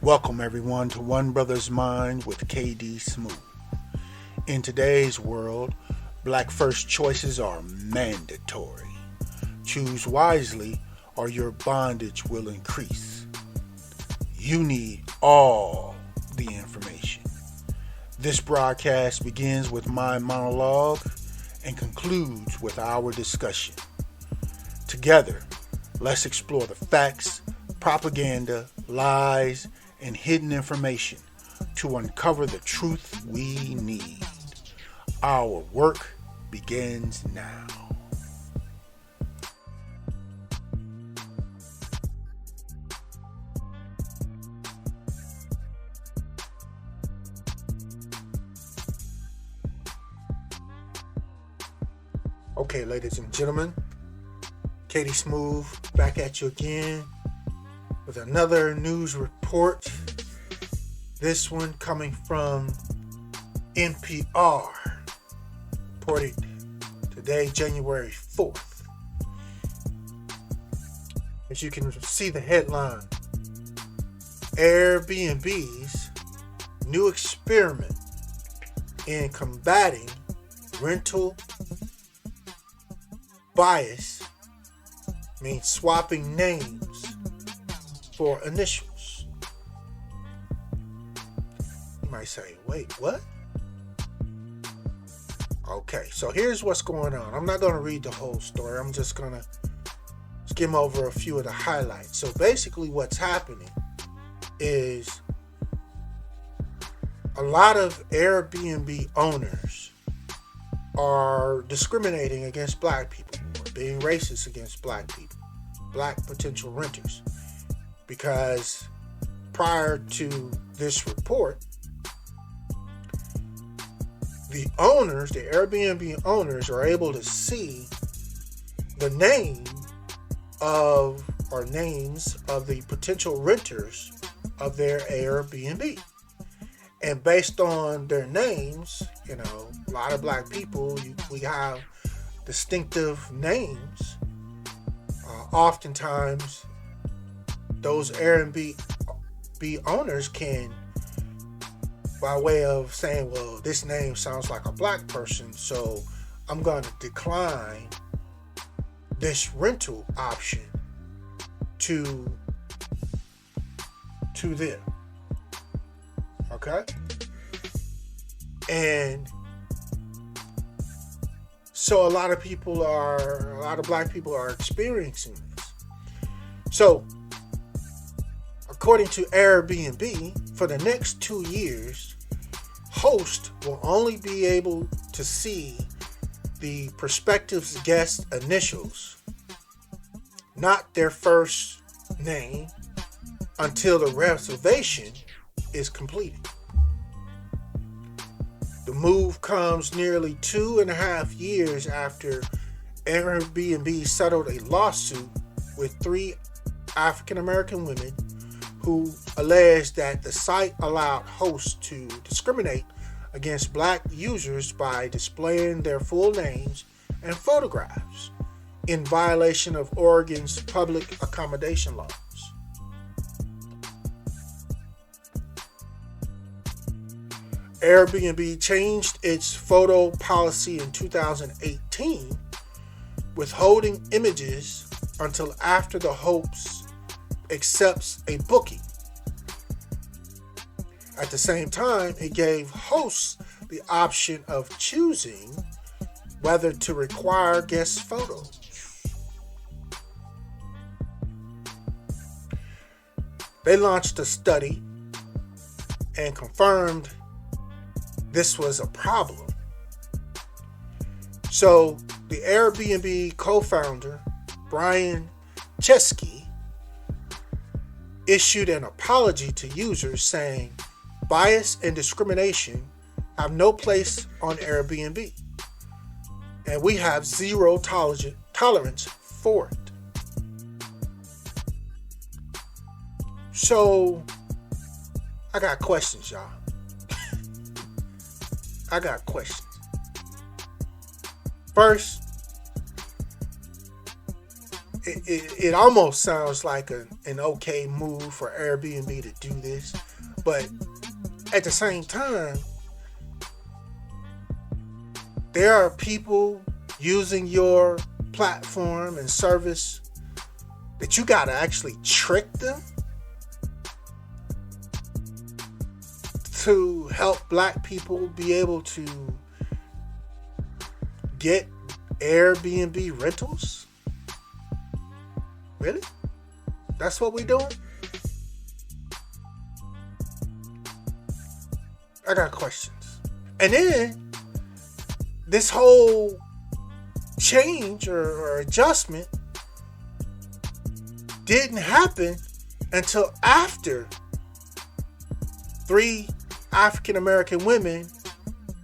Welcome everyone to One Brothas Mind with KD Smooth. In today's world, black first choices are mandatory. Choose wisely or your bondage will increase. You need all the information. This broadcast begins with my monologue and concludes with our discussion. Together, let's explore the facts, propaganda, lies, and hidden information to uncover the truth we need. Our work begins now. Okay, ladies and gentlemen, KD Smooth back at you again with another news report. This one coming from NPR, reported today, January 4th. As you can see the headline, AirBnBs New Experiment in Combating Rental Bias means swapping names for initials. You might say, wait, what? Okay, so here's what's going on. I'm not going to read the whole story. I'm just going to skim over a few of the highlights. So basically what's happening is a lot of Airbnb owners are discriminating against black people, or being racist against black people, black potential renters. Because prior to this report, the Airbnb owners are able to see the names of the potential renters of their Airbnb. And based on their names, a lot of black people, we have distinctive names. Oftentimes, those Airbnb owners can, by way of saying, well, this name sounds like a black person, so I'm going to decline this rental option to them. Okay? And so a lot of black people are experiencing this. So, according to Airbnb, for the next 2 years, hosts will only be able to see the prospective guest initials, not their first name, until the reservation is completed. The move comes nearly 2.5 years after Airbnb settled a lawsuit with 3 African American women who alleged that the site allowed hosts to discriminate against black users by displaying their full names and photographs in violation of Oregon's public accommodation laws. Airbnb changed its photo policy in 2018, withholding images until after the host accepts a booking. At the same time, it gave hosts the option of choosing whether to require guest photos. They launched a study and confirmed this was a problem. So the Airbnb co-founder, Brian Chesky, issued an apology to users saying bias and discrimination have no place on Airbnb, and we have zero tolerance for it. So I got questions, y'all. I got questions. First, it almost sounds like an okay move for Airbnb to do this, but at the same time, there are people using your platform and service that you gotta actually trick them to help black people be able to get Airbnb rentals? Really? That's what we doing? I got questions. And then this whole change or adjustment didn't happen until after 3 African American women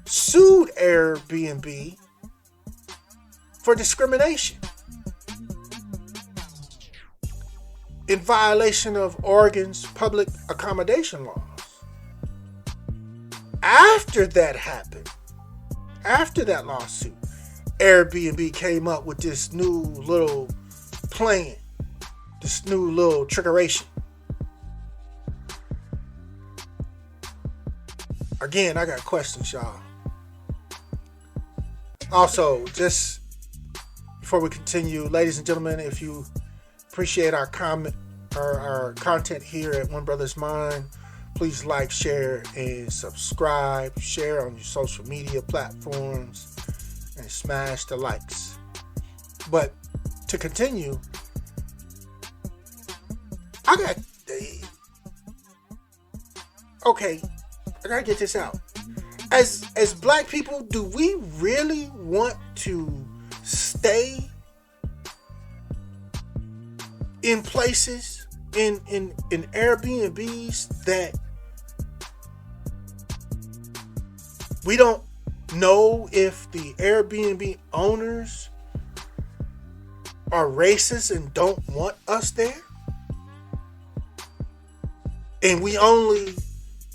sued Airbnb for discrimination in violation of Oregon's public accommodation laws. After that happened, after that lawsuit, Airbnb came up with this new little plan, this new little trickeration. Again, I got questions, y'all. Also, just before we continue, ladies and gentlemen, if you appreciate our content here at One Brothas Mind, please like, share, and subscribe. Share on your social media platforms and smash the likes. But to continue, I gotta get this out. As black people, do we really want to stay in places in Airbnbs that we don't know if the Airbnb owners are racist and don't want us there? And we only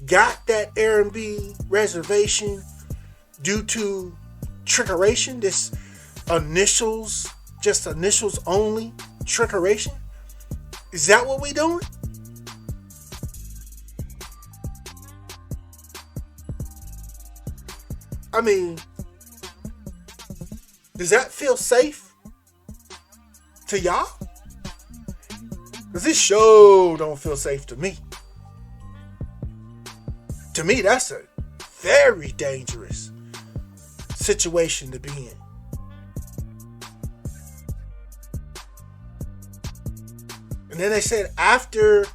got that Airbnb reservation due to trickeration, this initials only trickeration? Is that what we doing? I mean, does that feel safe to y'all? Because this show don't feel safe to me. To me, that's a very dangerous situation to be in. And then they said after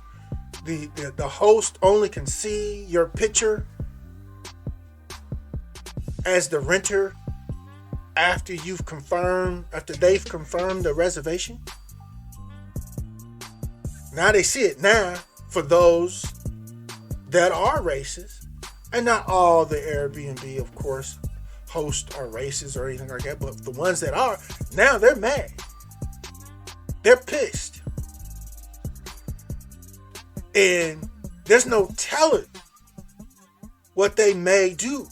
the host only can see your picture as the renter after they've confirmed the reservation. Now they see it now for those that are racist, and not all the Airbnb, of course, hosts are racist or anything like that, but the ones that are, now they're mad. They're pissed. And there's no telling what they may do.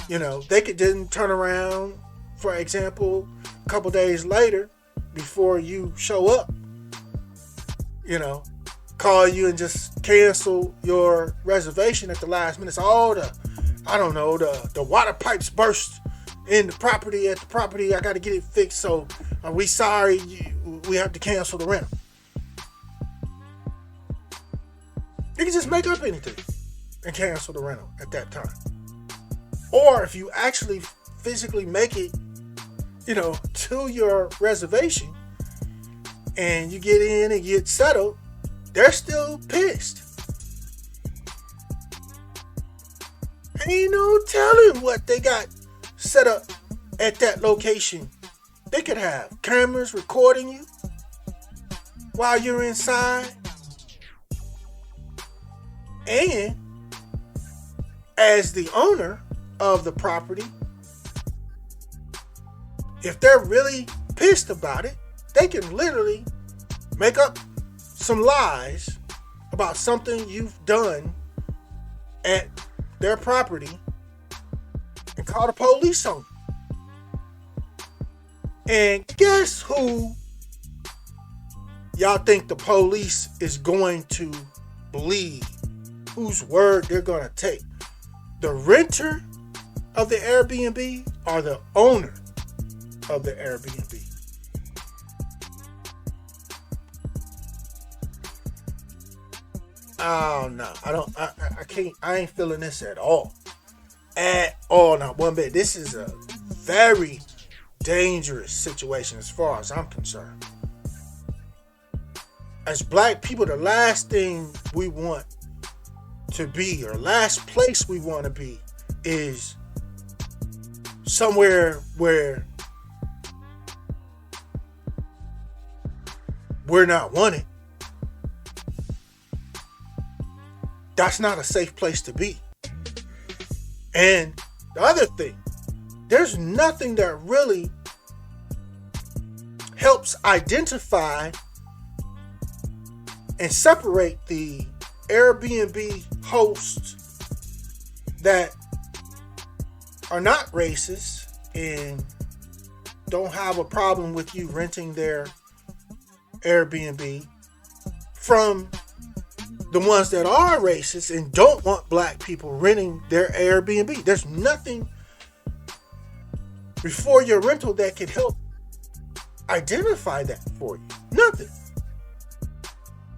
You know, they could then turn around, for example, a couple days later, before you show up, you know, call you and just cancel your reservation at the last minute. Oh, the water pipes burst in the property I got to get it fixed. So are we sorry? We have to cancel the rental. You can just make up anything and cancel the rental at that time. Or if you actually physically make it, you know, to your reservation and you get in and get settled, they're still pissed. Ain't no telling what they got set up at that location. They could have cameras recording you while you're inside. And as the owner of the property, if they're really pissed about it, they can literally make up some lies about something you've done at their property and call the police on you. And guess who y'all think the police is going to believe? Whose word they're going to take? The renter of the Airbnb or the owner of the Airbnb? Oh no, I can't. I ain't feeling this at all. At all, not one bit. This is a very dangerous situation as far as I'm concerned. As black people, the last thing we want to be, or last place we want to be, is somewhere where we're not wanted. That's not a safe place to be. And the other thing, there's nothing that really helps identify and separate the Airbnb hosts that are not racist and don't have a problem with you renting their Airbnb from the ones that are racist and don't want black people renting their Airbnb. There's nothing before your rental that can help identify that for you. Nothing.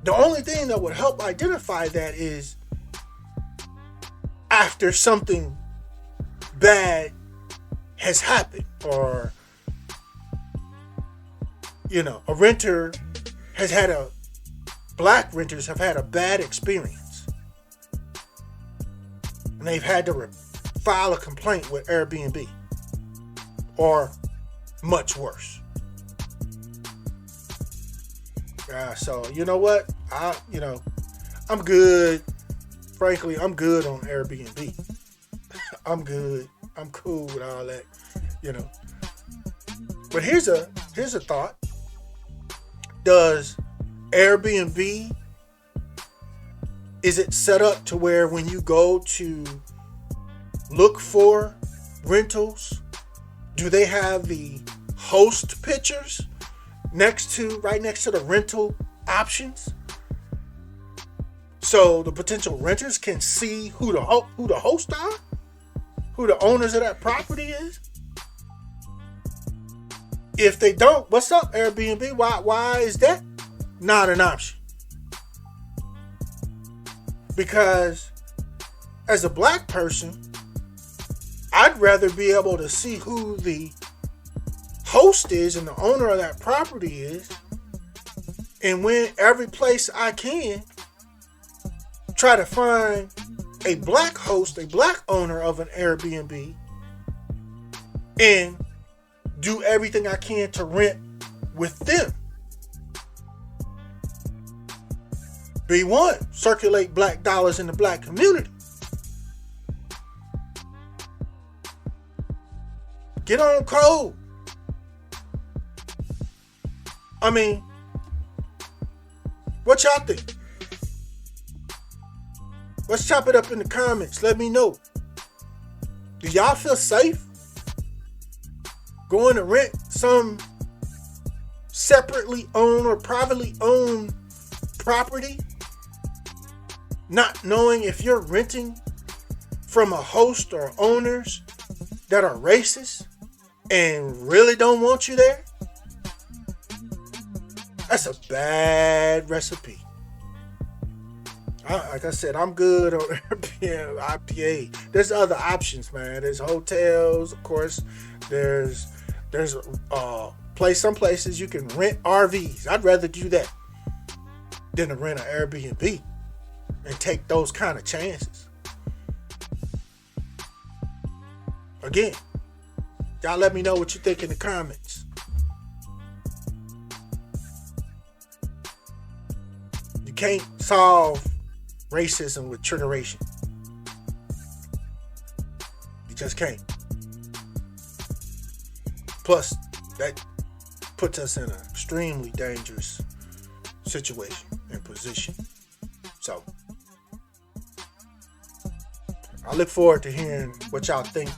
The only thing that would help identify that is after something bad has happened, or a renter has had black renters have had a bad experience and they've had to file a complaint with Airbnb, or much worse. So you know what? I'm good. Frankly, I'm good on Airbnb. I'm good. I'm cool with all that, But here's a thought. Does Airbnb, is it set up to where when you go to look for rentals, do they have the host pictures right next to the rental options? So the potential renters can see who the hosts are, who the owners of that property is. If they don't, what's up, Airbnb? Why is that not an option? Because as a black person, I'd rather be able to see who the host is and the owner of that property is, and when every place I can, try to find a black host, a black owner of an Airbnb, and do everything I can to rent with them. B1, circulate black dollars in the black community. Get on code. I mean, what y'all think? Let's chop it up in the comments. Let me know. Do y'all feel safe going to rent some separately owned or privately owned property, not knowing if you're renting from a host or owners that are racist and really don't want you there? That's a bad recipe. Like I said, I'm good on Airbnb, IPA. There's other options, man. There's hotels, of course. There's some places you can rent RVs. I'd rather do that than to rent an Airbnb and take those kind of chances. Again, y'all let me know what you think in the comments. You can't solve racism with triggeration. You just can't. Plus, that puts us in an extremely dangerous situation and position. So, I look forward to hearing what y'all think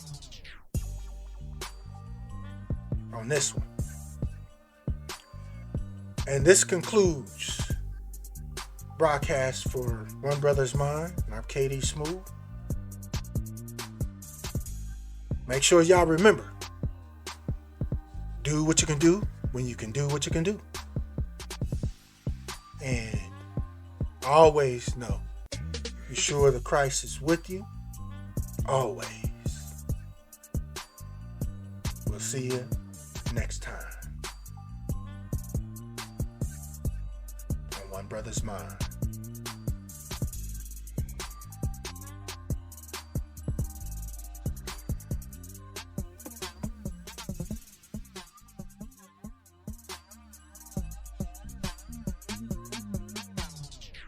on this one. And this concludes broadcast for One Brothas Mind, and I'm KD Smooth. Make sure y'all remember, do what you can do when you can do what you can do. And always know, be sure that Christ is with you, always. We'll see you next time on One Brothas Mind.